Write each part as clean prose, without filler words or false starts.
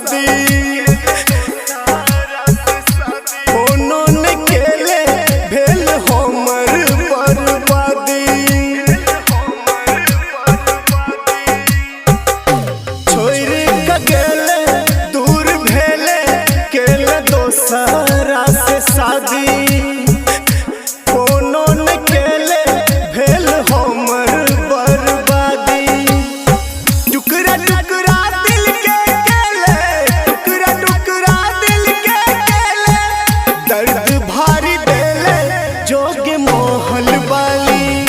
शादी उन्होंने केले भेल हमर बर्बादी छोड़ के गेले दूर भेले केले दोसरा से शादी उन्होंने केले भेल हमर बर्बादी टुकड़ा टुकड़ा दिल के केले टुकड़ा टुकड़ा दिल के केले दर्द भारी देले जोगे मोहल वाली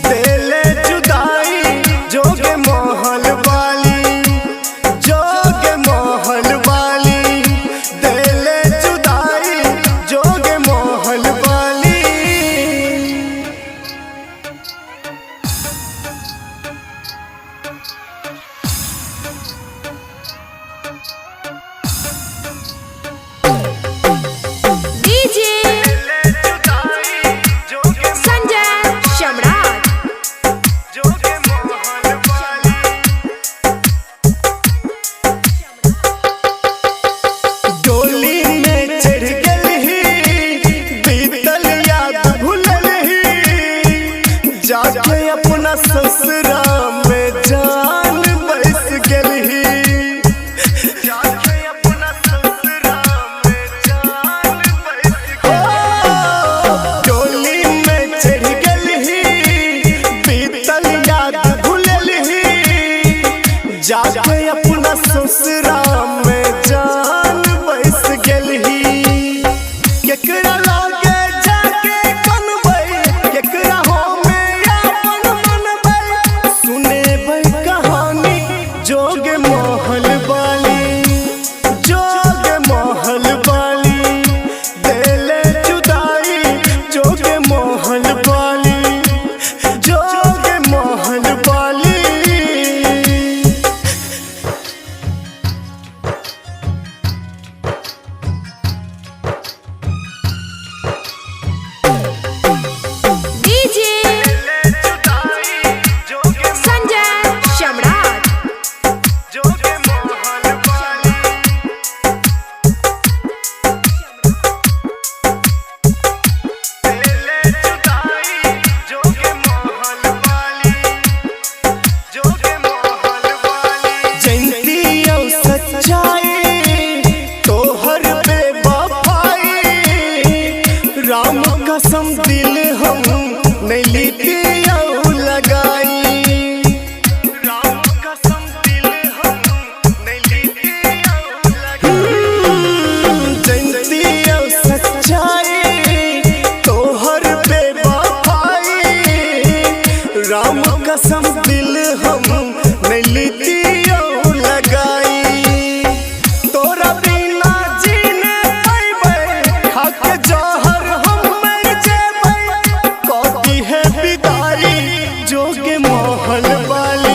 देले जुदाई जोगे मोहल वाली जोगे मोहल वाली देले जुदाई जोगे मोहल वाली। डीजे संजय सम्राट डोली में चढ़ गई बीतल याद भूलल ही जाके अपना ससुरा में जान बस गई जाके अपना ससुरा में जान बस डोली में चढ़ गई बीतल याद भूलल ही जाके अपना ससुरा में जान बस गई केकरा लागे जाके कनबै केकरा होमे अपन मनबै सुनेबै कहानी जोगे मोहल वाली जोगे मोहल वाली देले जुदाई जोगे मोहल वाली जोगे मोहल वाली। डीजे संजय सम्राट राम कसम दिल हम नहीं लीती लगाई राम कसम दिल हम नहीं लीती जनती सच्चाई तोहर बेवफाई राम कसम दिल हम नहीं लीती लगाई तोरा बिना जीने पैबै खाके जहर हम मर जेबै कॉपी है बिदाई जोगे मोहल वाली।